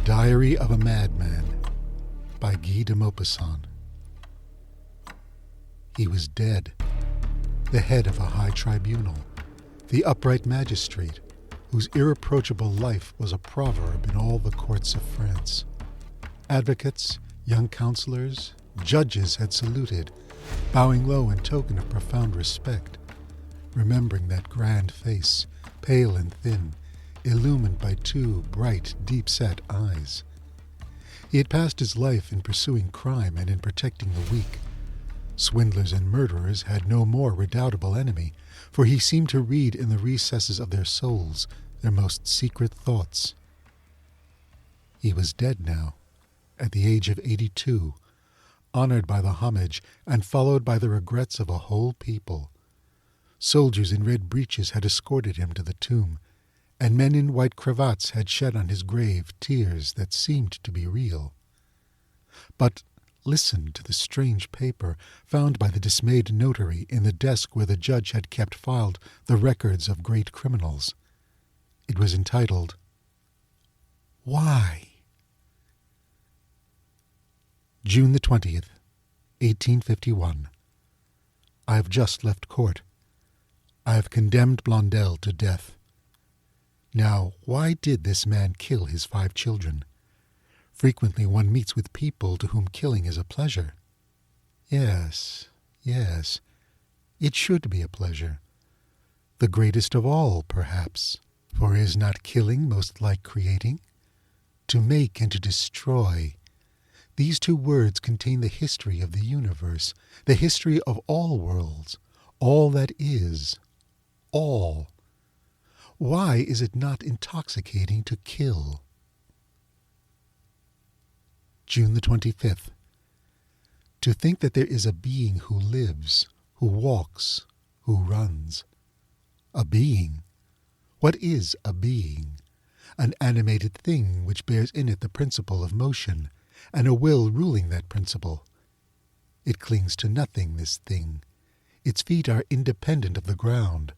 Diary of a Madman by Guy de Maupassant. He was dead, the head of a high tribunal, the upright magistrate, whose irreproachable life was a proverb in all the courts of France. Advocates, young counselors, judges had saluted, bowing low in token of profound respect, remembering that grand face, pale and thin, illumined by two bright, deep-set eyes. He had passed his life in pursuing crime and in protecting the weak. Swindlers and murderers had no more redoubtable enemy, for he seemed to read in the recesses of their souls their most secret thoughts. He was dead now, at the age of 82, honored by the homage and followed by the regrets of a whole people. Soldiers in red breeches had escorted him to the tomb, and men in white cravats had shed on his grave tears that seemed to be real. But listen to the strange paper found by the dismayed notary in the desk where the judge had kept filed the records of great criminals. It was entitled, Why? June the 20th, 1851. I have just left court. I have condemned Blondel to death. Now, why did this man kill his 5 children? Frequently one meets with people to whom killing is a pleasure. Yes, it should be a pleasure. The greatest of all, perhaps, for is not killing most like creating? To make and to destroy. These 2 words contain the history of the universe, the history of all worlds, all that is, all. Why is it not intoxicating to kill? June the 25th. To think that there is a being who lives, who walks, who runs. A being. What is a being? An animated thing which bears in it the principle of motion, and a will ruling that principle. It clings to nothing, this thing. Its feet are independent of the ground.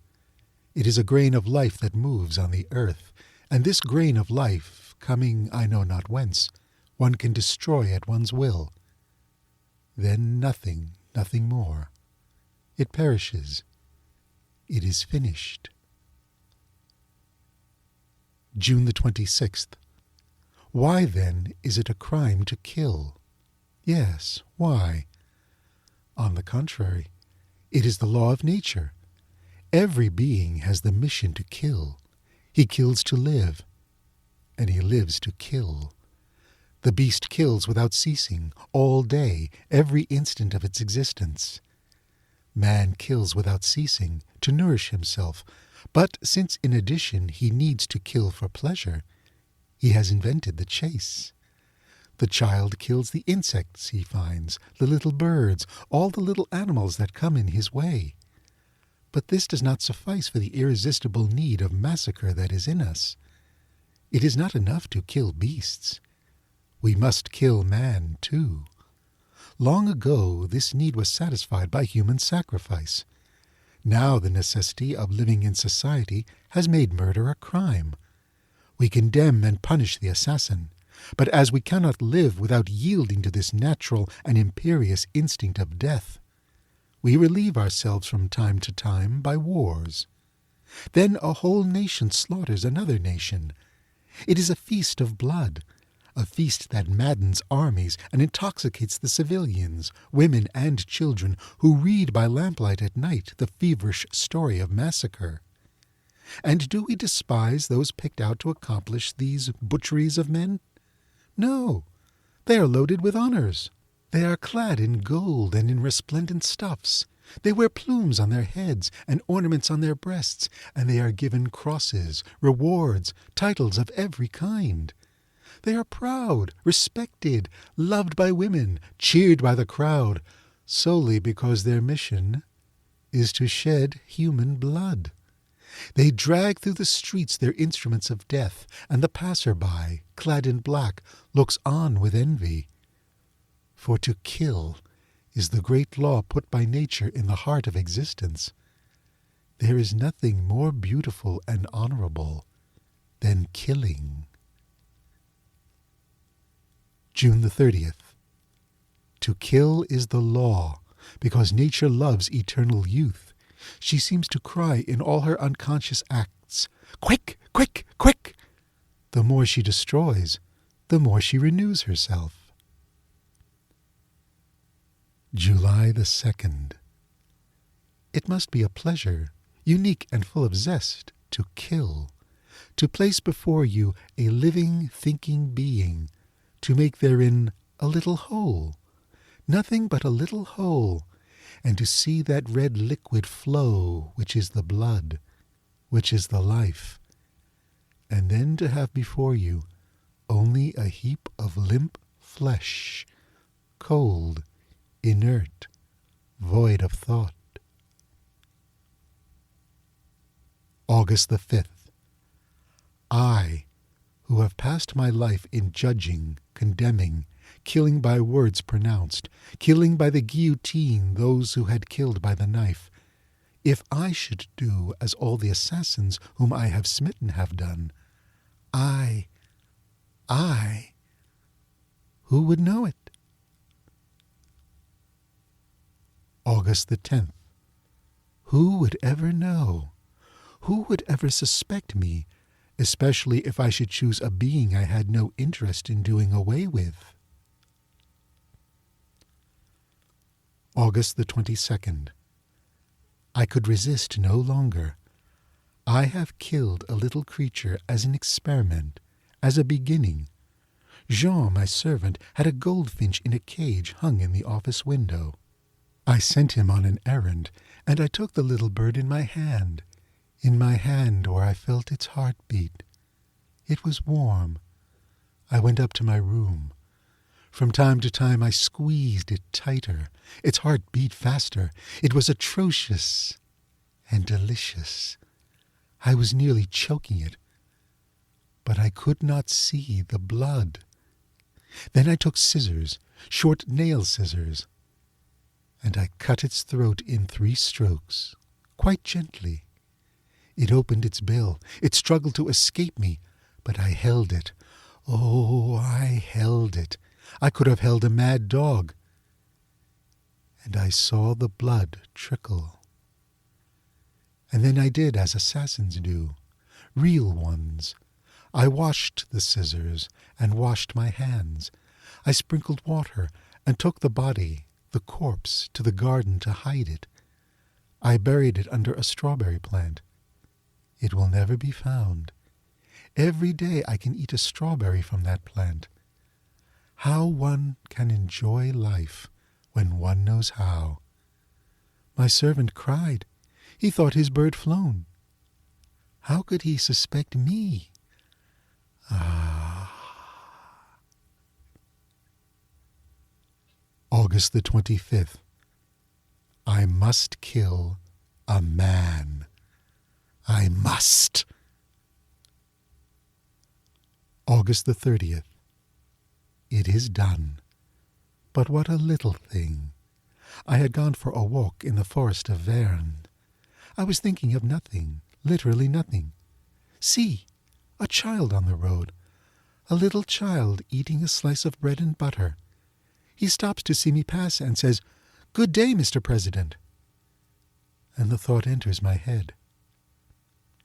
It is a grain of life that moves on the earth, and this grain of life, coming I know not whence, one can destroy at one's will. Then nothing more. It perishes. It is finished. June the 26th. Why, then, is it a crime to kill? Yes, why? On the contrary, it is the law of nature. Every being has the mission to kill. He kills to live, and he lives to kill. The beast kills without ceasing, all day, every instant of its existence. Man kills without ceasing, to nourish himself, but since in addition he needs to kill for pleasure, he has invented the chase. The child kills the insects he finds, the little birds, all the little animals that come in his way. But this does not suffice for the irresistible need of massacre that is in us. It is not enough to kill beasts. We must kill man, too. Long ago this need was satisfied by human sacrifice. Now the necessity of living in society has made murder a crime. We condemn and punish the assassin, but as we cannot live without yielding to this natural and imperious instinct of death, we relieve ourselves from time to time by wars. Then a whole nation slaughters another nation. It is a feast of blood, a feast that maddens armies and intoxicates the civilians, women and children, who read by lamplight at night the feverish story of massacre. And do we despise those picked out to accomplish these butcheries of men? No, they are loaded with honors. They are clad in gold and in resplendent stuffs. They wear plumes on their heads and ornaments on their breasts, and they are given crosses, rewards, titles of every kind. They are proud, respected, loved by women, cheered by the crowd, solely because their mission is to shed human blood. They drag through the streets their instruments of death, and the passer-by, clad in black, looks on with envy. For to kill is the great law put by nature in the heart of existence. There is nothing more beautiful and honorable than killing. June the 30th. To kill is the law, because nature loves eternal youth. She seems to cry in all her unconscious acts, "Quick, quick, quick!" The more she destroys, the more she renews herself. July the 2nd. It must be a pleasure, unique and full of zest, to kill, to place before you a living, thinking being, to make therein a little hole, nothing but a little hole, and to see that red liquid flow, which is the blood, which is the life, and then to have before you only a heap of limp flesh, cold, inert, void of thought. August the 5th. I, who have passed my life in judging, condemning, killing by words pronounced, killing by the guillotine those who had killed by the knife, if I should do as all the assassins whom I have smitten have done, I, who would know it? August the 10th. Who would ever know? Who would ever suspect me, especially if I should choose a being I had no interest in doing away with? August the 22nd. I could resist no longer. I have killed a little creature as an experiment, as a beginning. Jean, my servant, had a goldfinch in a cage hung in the office window. I sent him on an errand, and I took the little bird in my hand where I felt its heartbeat. It was warm. I went up to my room. From time to time I squeezed it tighter. Its heart beat faster. It was atrocious and delicious. I was nearly choking it, but I could not see the blood. Then I took scissors, short nail scissors, and I cut its throat in 3 strokes, quite gently. It opened its bill. It struggled to escape me, but I held it. Oh, I held it. I could have held a mad dog. And I saw the blood trickle. And then I did as assassins do, real ones. I washed the scissors and washed my hands. I sprinkled water and took the body, the corpse, to the garden to hide it. I buried it under a strawberry plant. It will never be found. Every day I can eat a strawberry from that plant. How one can enjoy life when one knows how. My servant cried. He thought his bird flown. How could he suspect me? August the 25th. I must kill a man. I must. August the 30th. It is done. But what a little thing. I had gone for a walk in the forest of Verne. I was thinking of nothing, literally nothing. See, a child on the road, a little child eating a slice of bread and butter. He stops to see me pass and says, "Good day, Mr. President." And the thought enters my head.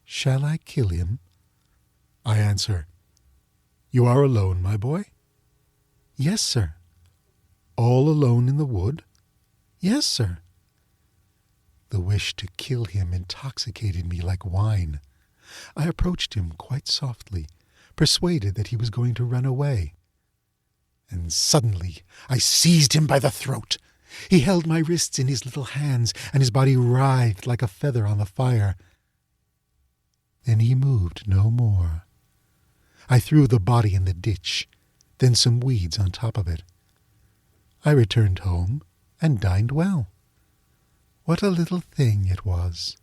Shall I kill him? I answer, "You are alone, my boy?" "Yes, sir." "All alone in the wood?" "Yes, sir." The wish to kill him intoxicated me like wine. I approached him quite softly, persuaded that he was going to run away. And suddenly I seized him by the throat. He held my wrists in his little hands, and his body writhed like a feather on the fire. Then he moved no more. I threw the body in the ditch, then some weeds on top of it. I returned home and dined well. What a little thing it was.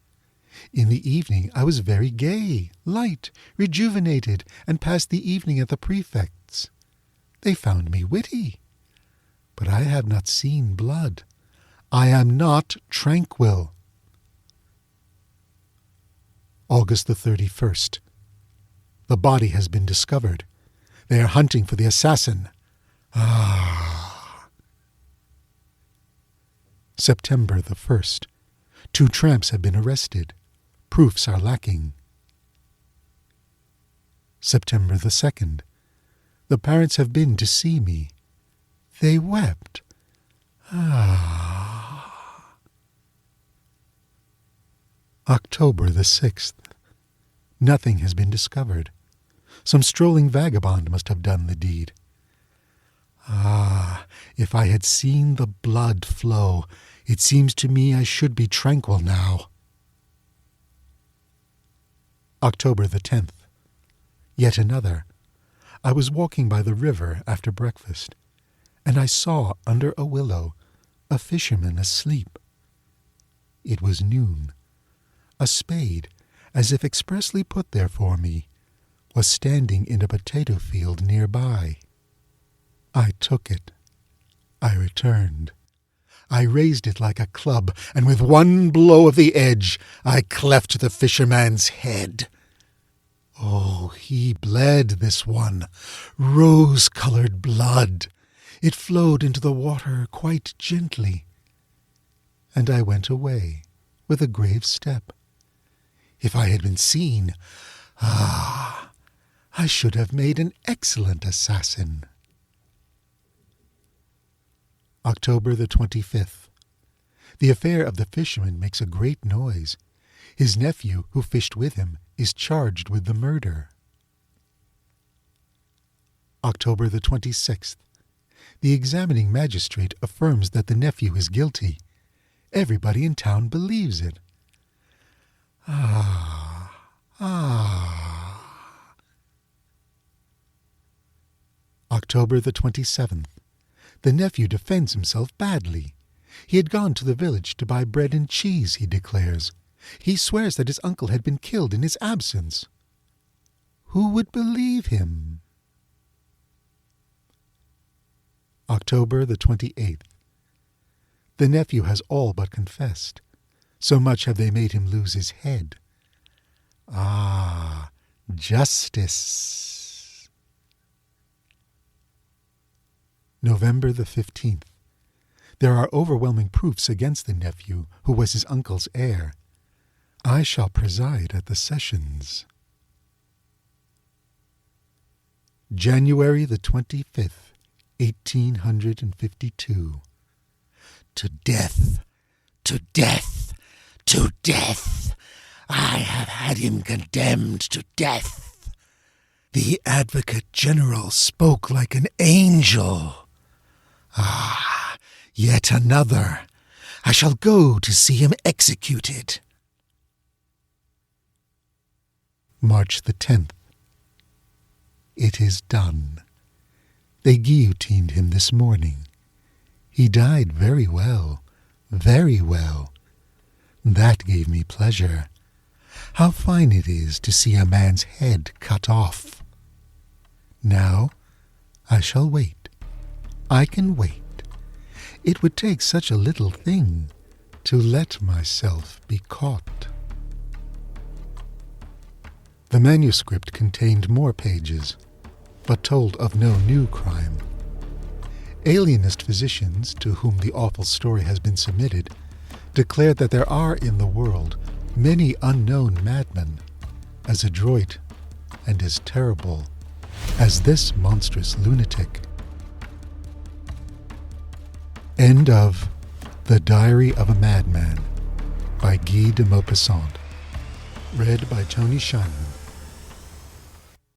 In the evening I was very gay, light, rejuvenated, and passed the evening at the prefect's. They found me witty. But I have not seen blood. I am not tranquil. August the 31st. The body has been discovered. They are hunting for the assassin. Ah. September the 1st. 2 tramps have been arrested. Proofs are lacking. September the 2nd. The parents have been to see me. They wept. Ah. October the 6th. Nothing has been discovered. Some strolling vagabond must have done the deed. Ah, if I had seen the blood flow, it seems to me I should be tranquil now. October the 10th. Yet another. I was walking by the river after breakfast, and I saw under a willow a fisherman asleep. It was noon. A spade, as if expressly put there for me, was standing in a potato field nearby. I took it. I returned. I raised it like a club, and with one blow of the edge, I cleft the fisherman's head. Oh, he bled, this one, rose-colored blood. It flowed into the water quite gently. And I went away with a grave step. If I had been seen, I should have made an excellent assassin. October the 25th. The affair of the fisherman makes a great noise. His nephew, who fished with him, is charged with the murder. October the 26th. The examining magistrate affirms that the nephew is guilty. Everybody in town believes it. October the 27th. The nephew defends himself badly. He had gone to the village to buy bread and cheese, he declares. He swears that his uncle had been killed in his absence. Who would believe him? October the 28th. The nephew has all but confessed. So much have they made him lose his head. Ah, justice. November the 15th. There are overwhelming proofs against the nephew, who was his uncle's heir. I shall preside at the sessions. January the 25th, 1852. To death! To death! To death! I have had him condemned to death. The Advocate General spoke like an angel. Ah, yet another. I shall go to see him executed. March the 10th. It is done. They guillotined him this morning. He died very well, very well. That gave me pleasure. How fine it is to see a man's head cut off. Now I shall wait. I can wait. It would take such a little thing to let myself be caught. The manuscript contained more pages, but told of no new crime. Alienist physicians, to whom the awful story has been submitted, declared that there are in the world many unknown madmen, as adroit and as terrible as this monstrous lunatic. End of The Diary of a Madman by Guy de Maupassant. Read by Tony Scheinman.